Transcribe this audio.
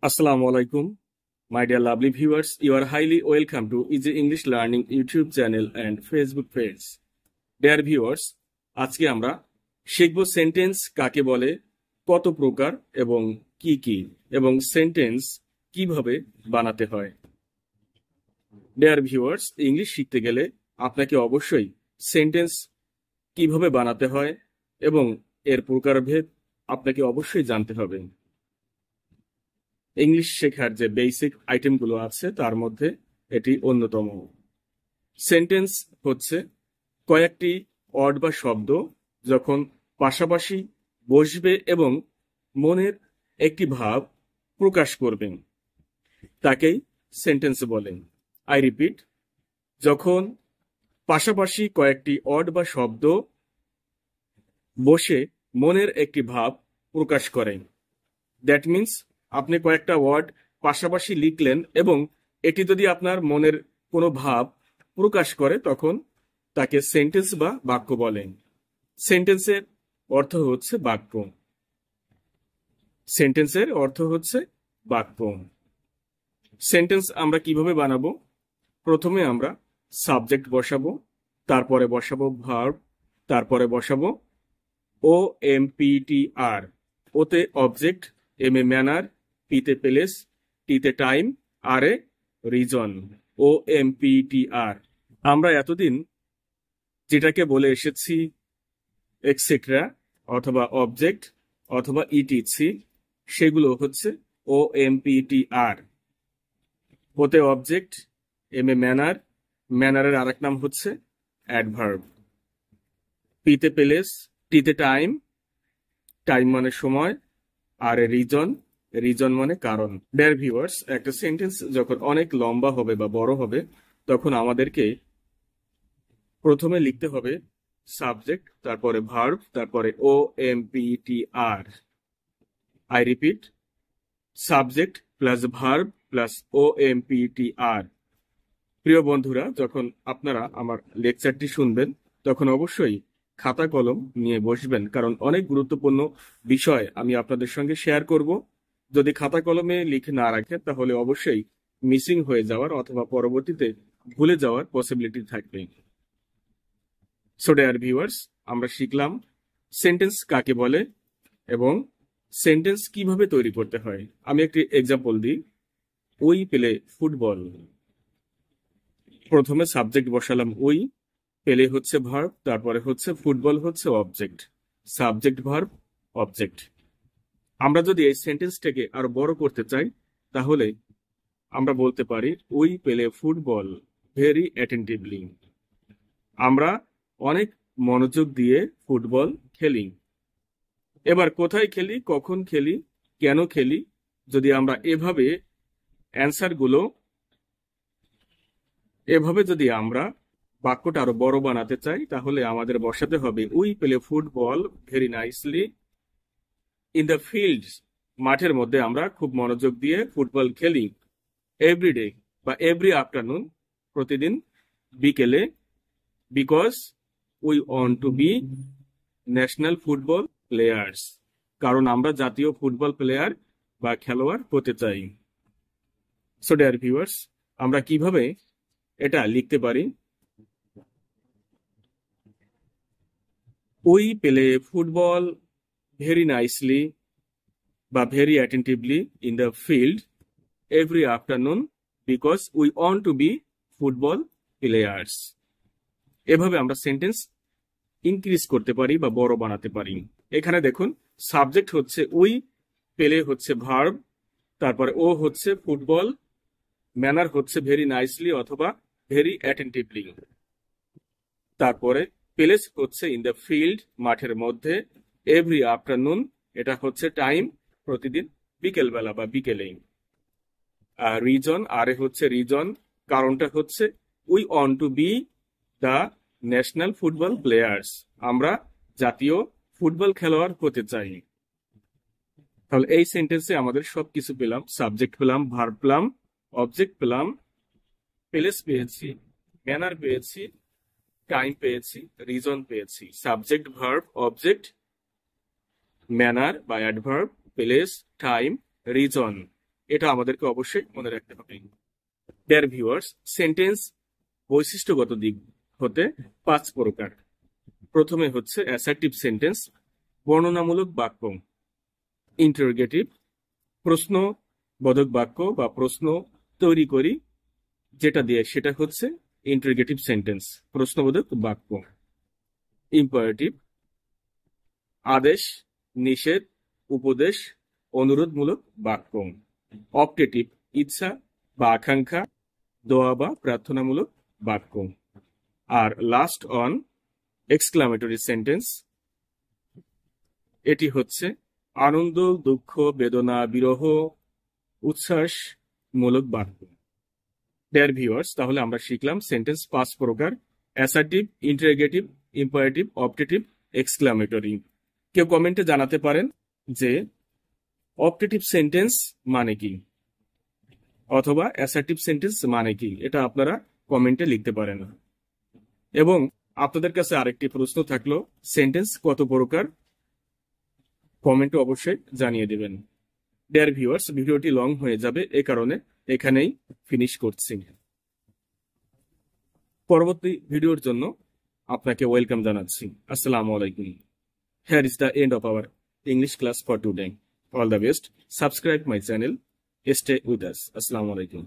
Assalamu alaikum, my dear lovely viewers. You are highly welcome to Easy English Learning YouTube channel and Facebook page. Dear viewers, আজকে আমরা শিখব sentence কাকে বলে, কত প্রকার এবং কি কি, এবং সেন্টেন্স কিভাবে বানাতে হয়। Dear viewers, ইংলিশ শিখতে গেলে আপনাকে অবশ্যই সেন্টেন্স কিভাবে বানাতে হয় এবং এর প্রকারভেদ আপনাকে অবশ্যই জানতে হবে। ইংলিশ শেখার যে বেসিক আইটেমগুলো আছে তার মধ্যে এটি অন্যতম। সেন্টেন্স হচ্ছে কয়েকটি ওয়ার্ড বা শব্দ যখন পাশাপাশি বসবে এবং মনের একটি ভাব প্রকাশ করবেন, তাকেই সেন্টেন্স বলেন। আই রিপিট, যখন পাশাপাশি কয়েকটি ওয়ার্ড বা শব্দ বসে মনের একটি ভাব প্রকাশ করেন। দ্যাট মিন্স আপনি কয়েকটা ওয়ার্ড পাশাপাশি লিখলেন এবং এটি যদি আপনার মনের কোনো ভাব প্রকাশ করে তখন তাকে সেন্টেন্স বা বাক্য বলেন। সেন্টেন্সের অর্থ হচ্ছে বাক্য। সেন্টেন্সের অর্থ হচ্ছে বাক্য। সেন্টেন্স আমরা কিভাবে বানাবো? প্রথমে আমরা সাবজেক্ট বসাবো, তারপরে বসাবো ভার্ব, তারপরে বসাবো OMPTR, ওতে অবজেক্ট, এম এ ম্যানার, পিতে প্লেস, টিতে টাইম, আর এ রিজন। OMPTR আমরা এতদিন যেটাকে বলে এসেছি এক্সেট্রা অথবা অবজেক্ট অথবা ইটিসি, সেগুলো হচ্ছে OMPTR। ওতে অবজেক্ট, এম এ ম্যানার, ম্যানারের আরেক নাম হচ্ছে অ্যাডভার্ব, পিতে প্লেস, টিতে টাইম, টাইম মানে সময়, আর এ রিজন, রিজন মানে কারণ। ডিয়ার ভিউয়ার্স, একটা সেন্টেন্স যখন অনেক লম্বা হবে বা বড় হবে তখন আমাদেরকে প্রথমে লিখতে হবে সাবজেক্ট, তারপরে ভার্ব, তারপরে OMPTR। I repeat, subject plus verb plus OMPTR। প্রিয় বন্ধুরা, যখন আপনারা আমার লেকচারটি শুনবেন তখন অবশ্যই খাতা কলম নিয়ে বসবেন, কারণ অনেক গুরুত্বপূর্ণ বিষয় আমি আপনাদের সঙ্গে শেয়ার করব। যদি খাতা কলমে লিখে না রাখেন তাহলে অবশ্যই মিসিং হয়ে যাওয়ার অথবা পরবর্তীতে ভুলে যাওয়ার পসিবিলিটি থাকবে। সো ডিয়ার ভিউয়ার্স, আমরা শিখলাম সেন্টেন্স কাকে বলে এবং সেন্টেন্স কিভাবে তৈরি করতে হয়। আমি একটি এক্সাম্পল দিই। We play football. প্রথমে সাবজেক্ট বসালাম উই, প্লে হচ্ছে ভার্ব, তারপরে হচ্ছে ফুটবল হচ্ছে অবজেক্ট। Subject, verb, object. আমরা যদি এই সেন্টেন্সটাকে আরো বড় করতে চাই তাহলে আমরা বলতে পারি we play football very attentively. আমরা অনেক মনোযোগ দিয়ে ফুটবল খেলি। এবার কোথায় খেলি, কখন খেলি, কেন খেলি, যদি আমরা এভাবে অ্যান্সারগুলো যদি আমরা বাক্যটা আরো বড় বানাতে চাই তাহলে আমাদের বসাতে হবে we play football very nicely in the field. মাঠের মধ্যে আমরা খুব মনোযোগ দিয়ে ফুটবল খেলি। এভরিডে বা এভরি আফটারনুন, প্রতিদিন বিকেলে, because we want to be national football players, কারণ আমরা জাতীয় ফুটবল প্লেয়ার বা খেলোয়াড় হতে চাই। সো ডিয়ার ভিউয়ার্স, আমরা কিভাবে এটা লিখতে পারি? We play football very nicely বা very attentively in the field every afternoon because we want to be football players. এভাবে আমরা সেন্টেন্স ইনক্রিজ করতে পারি বা বড় বানাতে পারি। এখানে দেখুন, সাবজেক্ট হচ্ছে উই, প্লে হচ্ছে ভার্ব, তারপরে ও হচ্ছে ফুটবল, ম্যানার হচ্ছে ভেরি নাইসলি অথবা ভেরি অ্যাটেন্টিভলি, তারপরে প্লেস হচ্ছে ইন দ্য ফিল্ড মাঠের মধ্যে, এভরি আফটারনুন এটা হচ্ছে টাইম প্রতিদিন বিকেলবেলা বা বিকেলে, আর রিজন, আর এ হচ্ছে রিজন, কারণটা হচ্ছে we want to B the national football players, আমরা জাতীয় ফুটবল খেলোয়াড় হতে চাই। তাহলে এই সেন্টেন্সে আমাদের সবকিছু পেলাম, সাবজেক্ট পেলাম, ভার্ব পেলাম, অবজেক্ট পেলাম, প্লেস পেয়েছি, ম্যানার পেয়েছি, টাইম পেয়েছি, রিজন পেয়েছি। সাবজেক্ট, ভার্ব, অবজেক্ট, ম্যানার বা অ্যাডভার্ব, প্লেস, টাইম, রিজন, এটা আমাদেরকে অবশ্যই মনে রাখতে হবে। ডিয়ার ভিউয়ার্স, সেন্টেন্স বৈশিষ্ট্যগত দিক হতে 5 প্রকার। প্রথমে হচ্ছে অ্যাসার্টিভ সেন্টেন্স, বর্ণনামূলক বাক্য। ইন্টারোগেটিভ, প্রশ্নবোধক বাক্য বা প্রশ্ন তৈরি করি যেটা দিয়ে, সেটা হচ্ছে ইন্টারোগেটিভ সেন্টেন্স, প্রশ্নবোধক বাক্য। ইম্পারেটিভ, আদেশ, নিষেধ, উপদেশ, অনুরোধমূলক বাক্য। অপটেটিভ, ইচ্ছা বা আকাঙ্ক্ষা, দোয়া বা প্রার্থনামূলক বাক্য। আর লাস্ট অন, এক্সক্লামেটরি সেন্টেন্স, এটি হচ্ছে আনন্দ, দুঃখ, বেদনা, বিরহ, উচ্ছ্বাসমূলক বাক্য। ডিয়ার ভিউয়ার্স, তাহলে আমরা শিখলাম সেন্টেন্স 5 প্রকার: assertive, interrogative, imperative, optative, exclamatory. কেউ কমেন্টে জানাতে পারেন যে অপটেটিভ সেন্টেন্স মানে কি, অথবা অ্যাসার্টিভ সেন্টেন্স মানে কি, এটা আপনারা কমেন্টে লিখতে পারেন। এবং আপনাদের কাছে আরেকটি প্রশ্ন থাকলো, সেন্টেন্স কত প্রকার, কমেন্টে অবশ্যই জানিয়ে দেবেন। ডিয়ার ভিউয়ার্স, ভিডিওটি লং হয়ে যাবে, এ কারণে এখানেই ফিনিশ করছি। পরবর্তী ভিডিওর জন্য আপনাকে ওয়েলকাম জানাচ্ছি। আসসালামু আলাইকুম। Here is the end of our English class for today. All the best. Subscribe my channel. Stay with us. Assalamu alaikum.